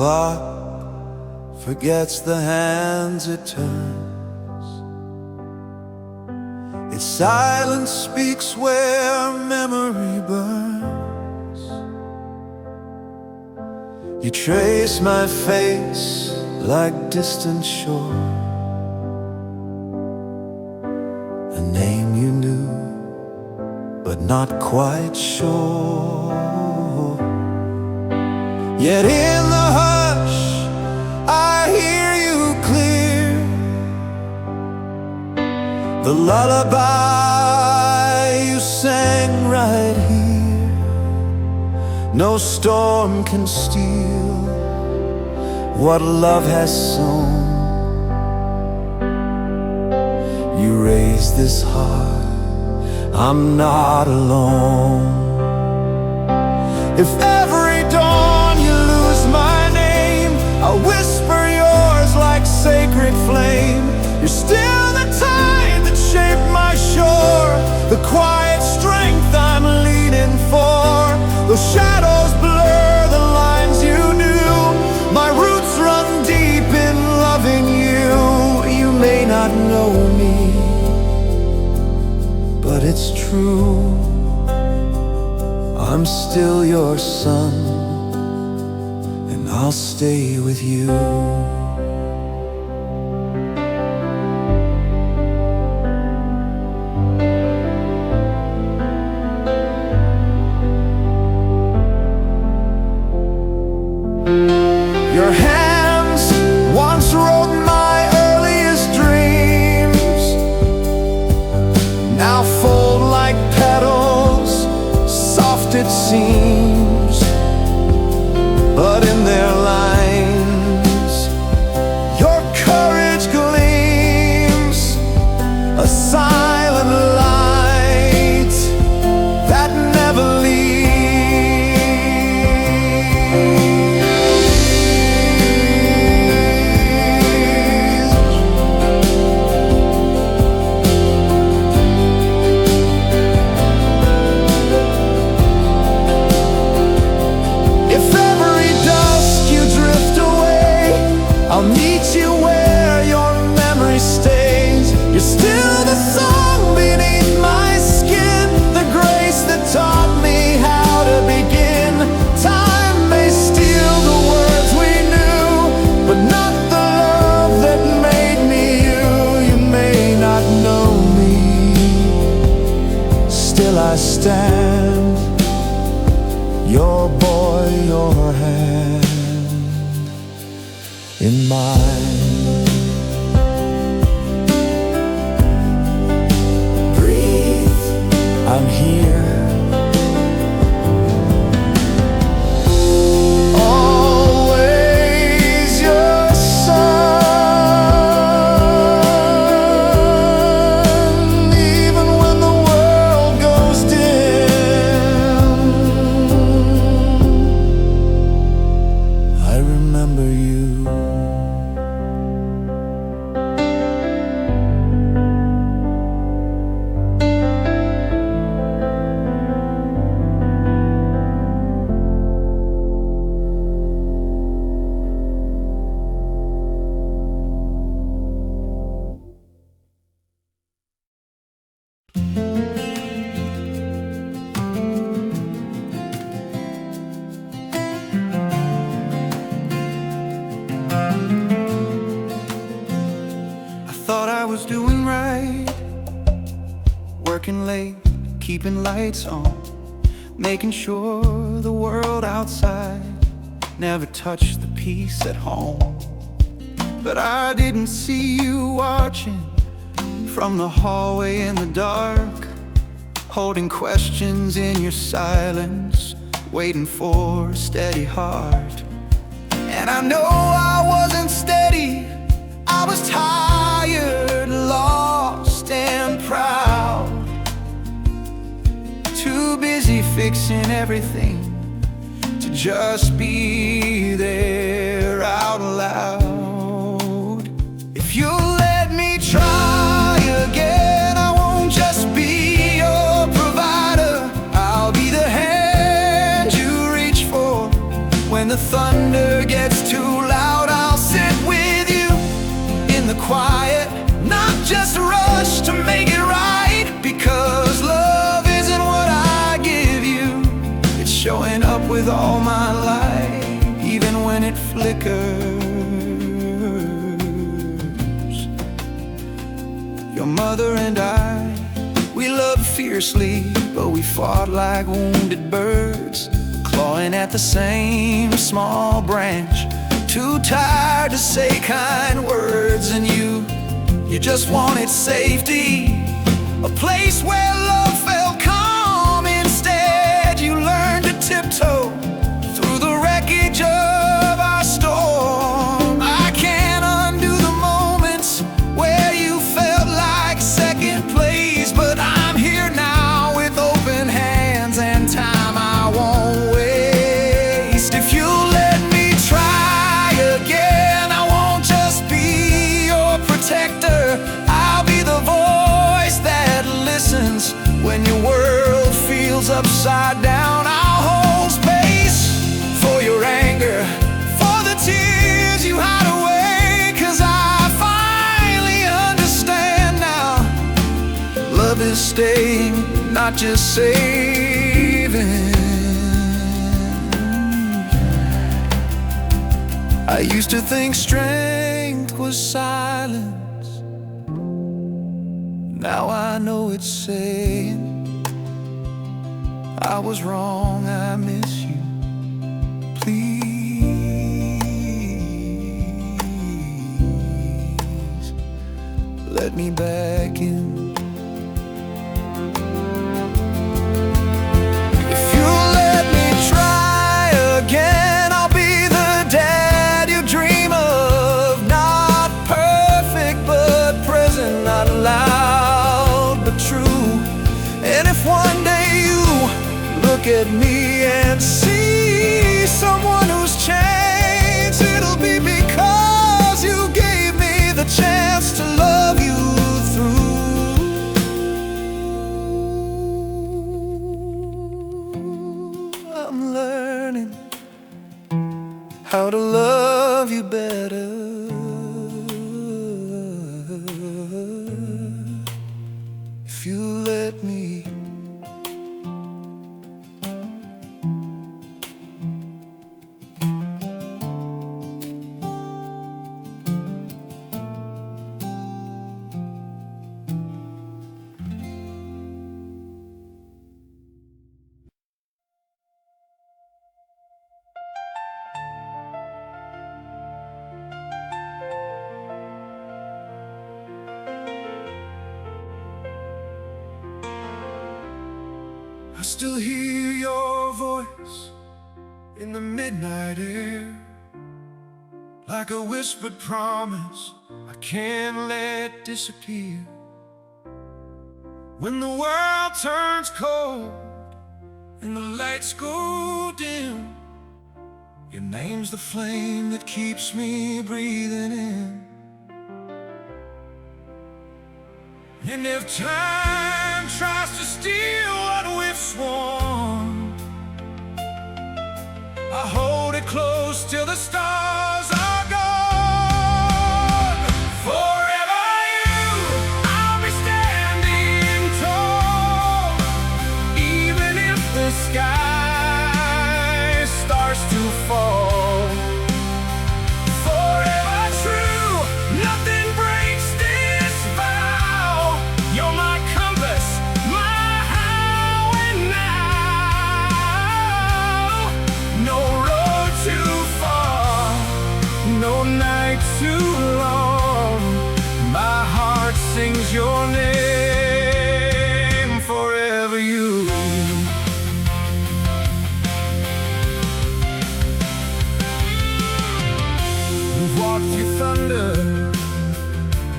clock forgets the hands it turns. Its silence speaks where memory burns. You trace my face like distant shore, a name you knew but not quite sure. Yet in the hush I hear you clear, the lullaby you sang right here. No storm can steal what love has sown. You raise this heart, I'm not alone. If every dawn you lose my name, I'll whisper yours like sacred flame. You're still the tide that shaped my shore, the quiet strength I'm leaning for. Those shadows blur the lines you knew. My roots run deep in loving you. You may not know me, but it's true. I'm still your son, and I'll stay with you. Your hands once wrote my earliest dreams, now fold like petals, soft it seems, but in their lines your courage gleams, a silent light that never leaves. I'll meet you where your memory stays. You're still the song beneath my skin, the grace that taught me how to begin. Time may steal the words we knew, but not the love that made me you. You may not know me, still I stand, your boy, your hand in mine. Breathe, I'm here. Always your son, even when the world goes dim. I remember you. Was doing right, working late, keeping lights on, making sure the world outside never touched the peace at home. But I didn't see you watching from the hallway in the dark, holding questions in your silence, waiting for a steady heart. And I know I wasn't steady, I was tired, lost and proud, too busy fixing everything to just be there out loud. If you let me try again, I won't just be your provider, I'll be the hand you reach for when the thunder thunder gets too loud, I'll sit with you in the quiet, not just rush to make it right. Because love isn't what I give you, it's showing up with all my light, even when it flickers. Your mother and I, we loved fiercely, but we fought like wounded birds, clawing at the same small branch, too tired to say kind words. And you just wanted safety, a place where love felt calm. Instead, you learned to tiptoe through the wreckage of our storm. I can't undo the moments where you felt like second place, but I'm here now with open hands and time I won't waste. If you let me try again, I won't just be your protector, I'll be the voice that listens when your world feels upside down. I'll hold space for your anger, for the tears you hide away, 'cause I finally understand now, love is staying, not just saving. I used to think strength was silence, now I know it's saying, I was wrong, I miss you, please let me back in. If you let me try again, I'll be the dad you dream of, not perfect but present, not loud but true. And if one day you look at me and see someone who's changed, it'll be because you gave me the chance to love you through. I'm learning how to love you better. If you let me. I still hear your voice in the midnight air, like a whispered promise I can't let disappear. When the world turns cold and the lights go dim, your name's the flame that keeps me breathing in. And if time tries to steal what we've sworn, I hold it close till the stars are gone. Forever you, I'll be standing tall, even if the sky starts to fall. Forever true, nothing breaks this vow. You're my compass, my how and now. No road too far, no night too long. My heart sings your name, forever you. We've walked through thunder,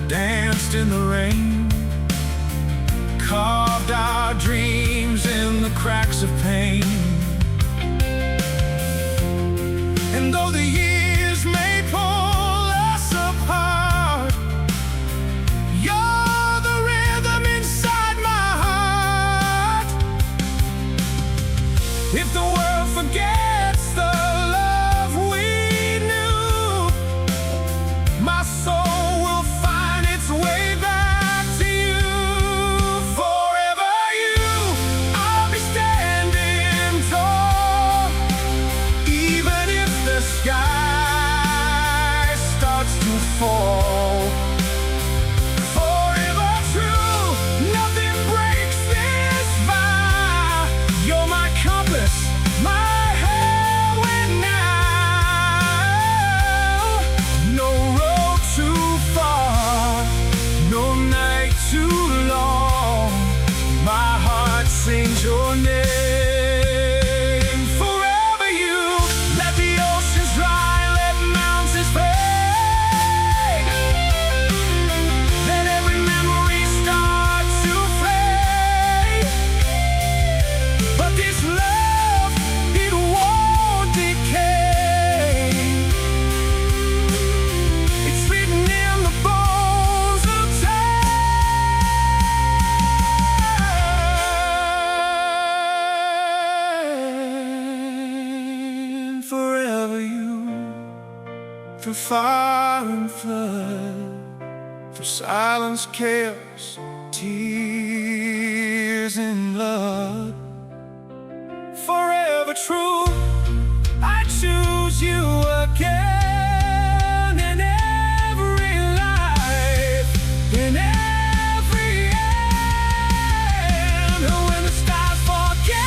danced in the rain, carved our dreams in the cracks of pain. And though the years may pull us apart, you're the rhythm inside my heart. If the world forgets the love we through fire and flood, through silence, chaos, tears and blood. Forever true, I choose you again in every life, in every end. When the stars forget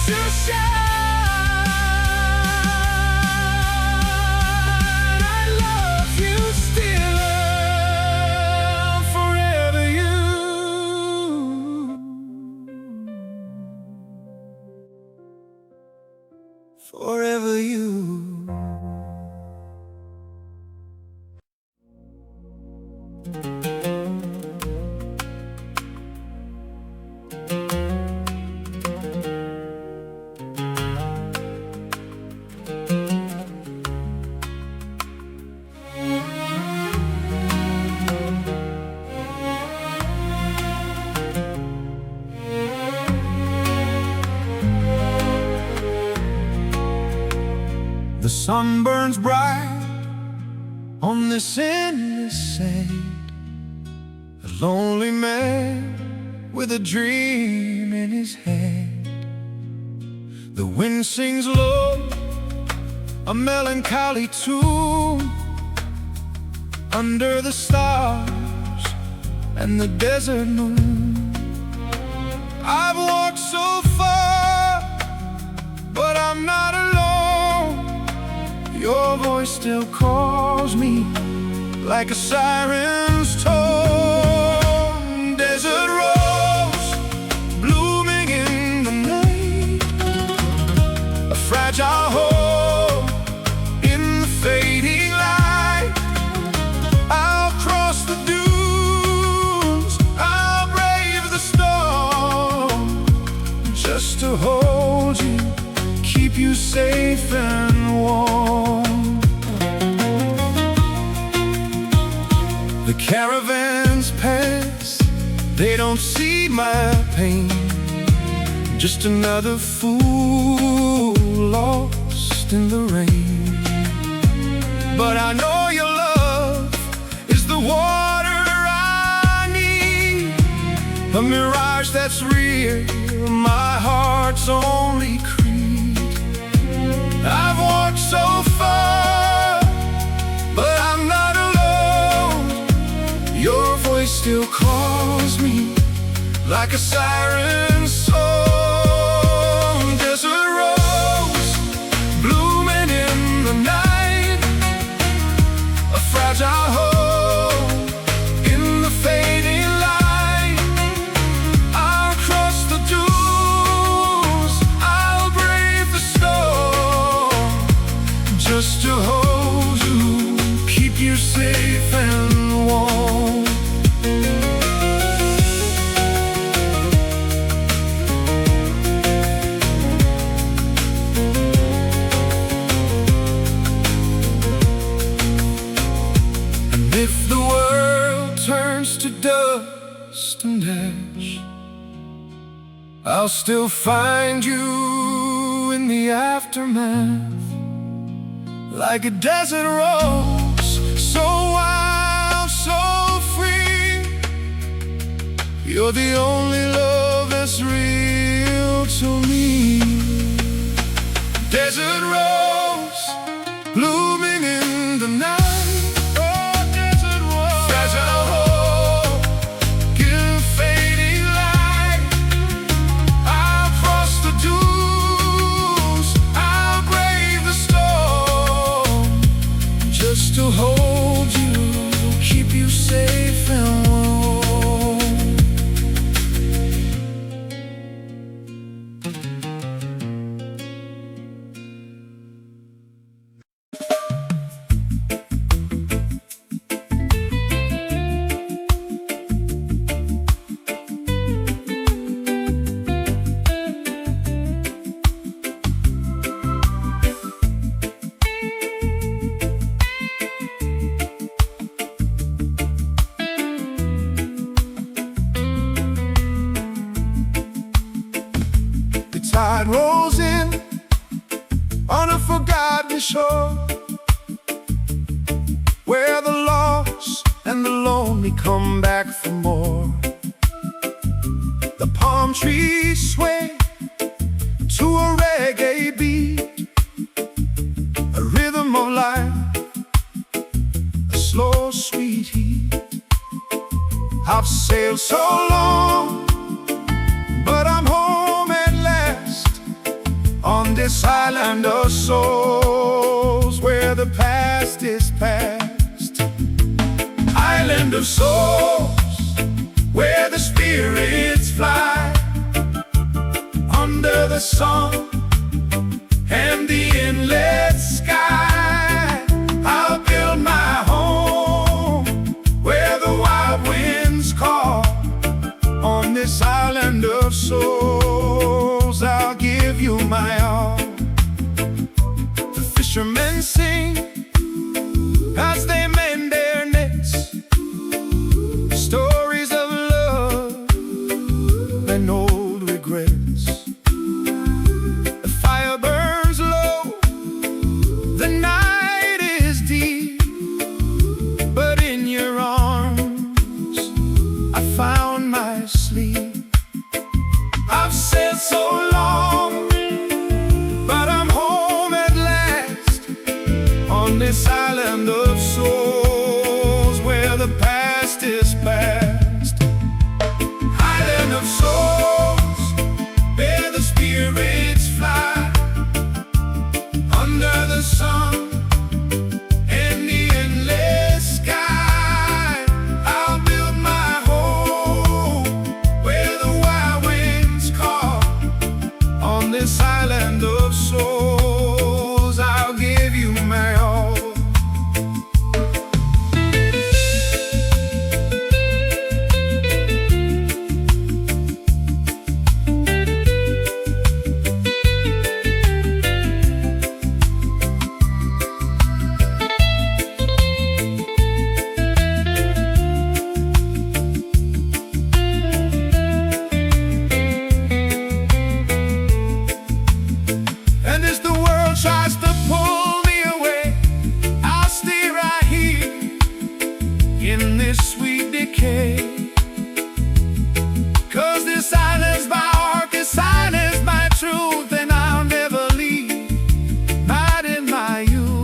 to shine, I love you still, forever you. Forever you. The sun burns bright on this endless sand, a lonely man with a dream in his hand. The wind sings low, a melancholy tune, under the stars and the desert moon. I've walked so far, but I'm not alone. Your voice still calls me like a siren's tone. Desert rose blooming in the night, a fragile hope in the fading light. I'll cross the dunes, I'll brave the storm, just to hold you, keep you safe and warm. The caravans pass, they don't see my pain, just another fool lost in the rain. But I know your love is the water I need, a mirage that's real, my heart's only creed. I've walked so far, but I'm not alone. Your voice still calls me like a siren's song. Desert rose blooming in the night, a fragile hope in the fading light. I'll cross the dunes, I'll brave the storm, just to hold you, keep you safe and warm. And if the world turns to dust and ash, I'll still find you in the aftermath, like a desert rose, so wild, so free. You're the only love that's real to me. Desert rose blooming in the night, oh, desert rose, fragile hope in the fading light. I'll cross the dunes, I'll brave the storm, just to hold you, keep you safe and warm. tide rolls in on a forgotten shore. and the lonely come back for more. The palm trees sway to a reggae beat, a rhythm of life, a slow sweet heat. I've sailed so long, but I'm home at last, on this island of souls, where the past is past. Island of souls, where the spirits fly, under the sun and the endless sky. I'll build my home where the wild winds call, on this island of souls. I'll give you my all. The fishermen sing as they mend their nets, stories of love and old regrets. The fire burns low, the night is deep, but in your arms I found my sleep. I've sailed so long, but I'm home at last, on this island of souls, where the past is past. Island of souls, where the spirits fly, under the sun and the endless sky. I'll build my home where the wild winds call, on this island of souls. I'll give you my all. And as the world tries to pull me away, I'll stay right here in this sweet decay. 'Cause this island's my heart, this island's my truth, and I'll never leave, not in my youth.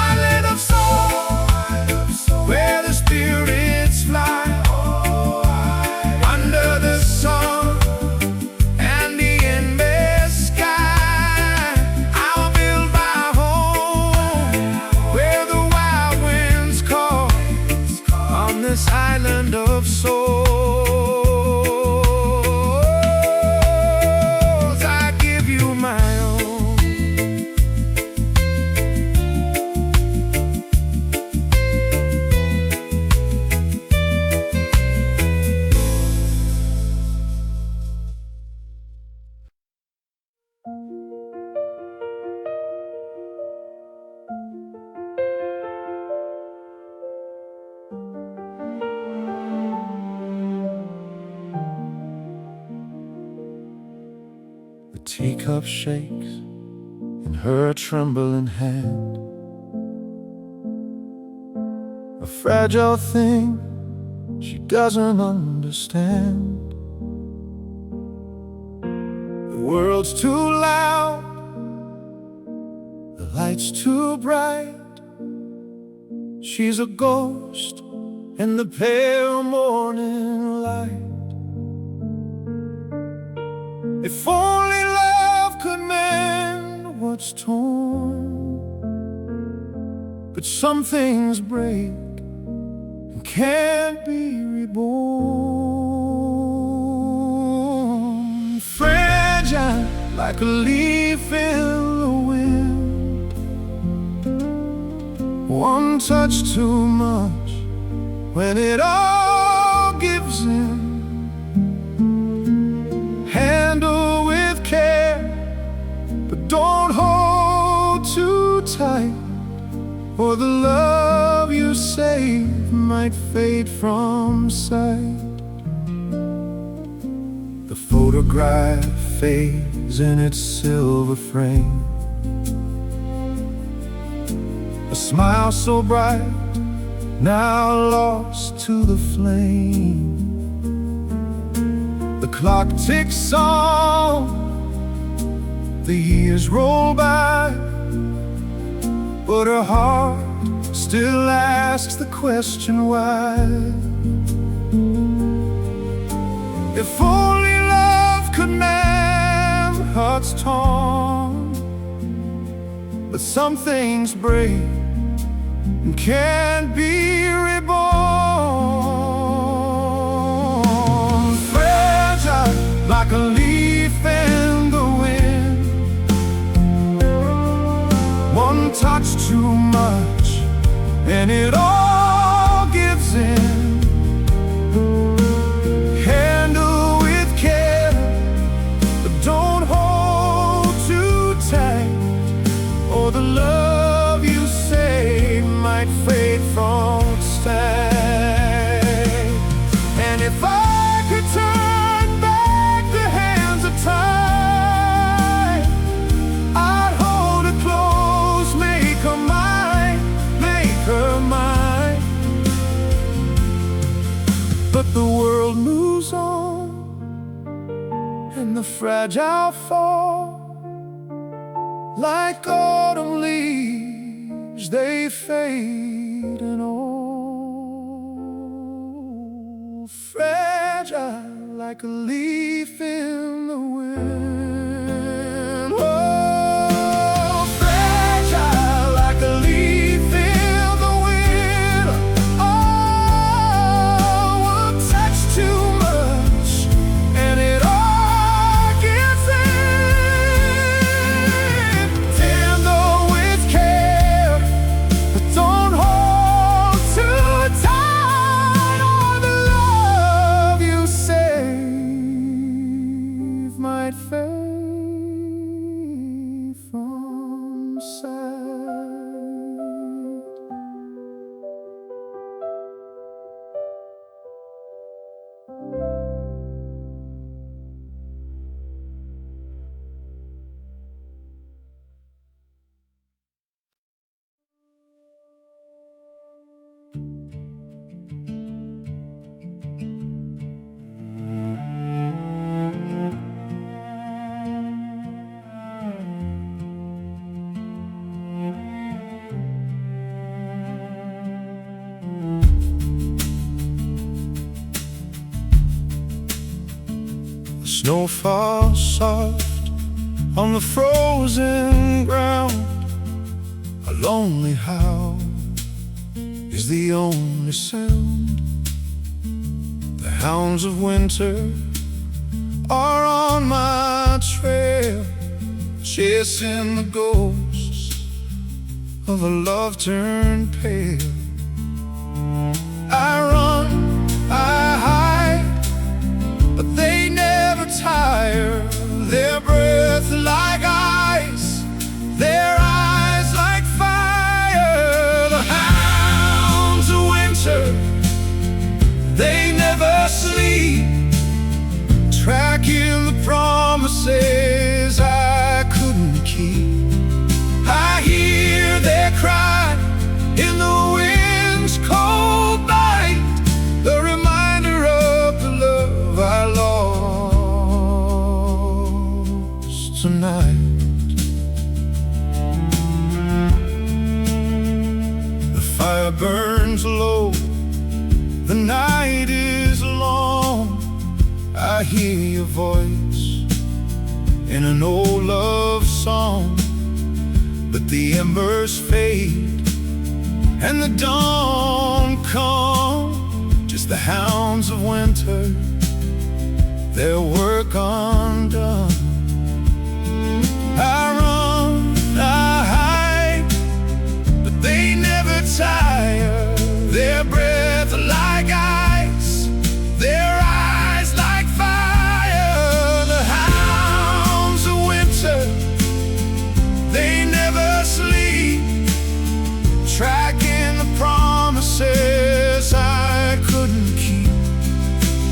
Island of soul, where the spirits fly, under the sun and the endless sky. I'll build my home where the wild winds call, on this island of souls. I give you my own. The teacup shakes in her trembling hand, a fragile thing she doesn't understand. The world's too loud, the light's too bright. She's a ghost in the pale morning light. If only love could mend what's torn, but some things break and can't be reborn. Fragile like a leaf in the wind, one touch too much when it all gives in. Handle with care, but don't hold too tight, or the love you save might fade from sight. The photograph fades in its silver frame, a smile so bright, now lost to the flame. The clock ticks on, the years roll by, but her heart still asks the question why. If only love could mend hearts torn, but some things break and can't be reborn. Fragile like a leaf in the wind, one touch too much and it all gives in. Handle with care, but don't hold too tight, or the love you say might fade from sight. And if I could turn back the hands of time, I'd hold her close, make her mine, make her mine. But the world moves on, and the fragile fall like autumn leaves, they fade and all. Fragile like a leaf in the wind. Oh, fragile like a leaf in the wind. Oh, one touch too much and it all gets in. Handle with care, but don't hold too tight, or the love you save might fade from sight. The snow falls soft on the frozen ground. A lonely howl is the only sound. The hounds of winter are on my trail, chasing the ghosts of a love turned pale. I run, I hide, but they never tire. Their breath like ice, their eyes like fire. The hounds of winter, they never sleep, tracking the promises I couldn't keep. I hear their cry in the wind's cold bite, the reminder of the love I lost tonight. The fire burns low, the night is long. I hear your voice in an old love song, but the embers fade and the dawn comes. Just the hounds of winter, their work undone. I run, I hide, but they never tire. Their breath like ice, their eyes like fire. The hounds of winter, they never sleep, tracking the promises I couldn't keep.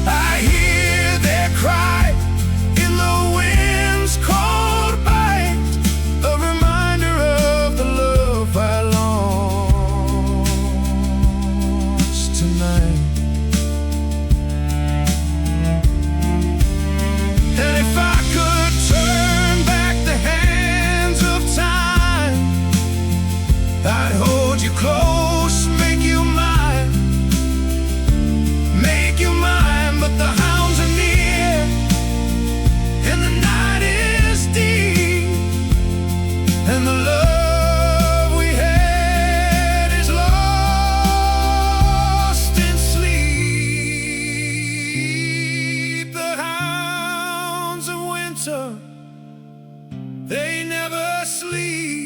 I hear their cry in the wind. Winter. They never sleep.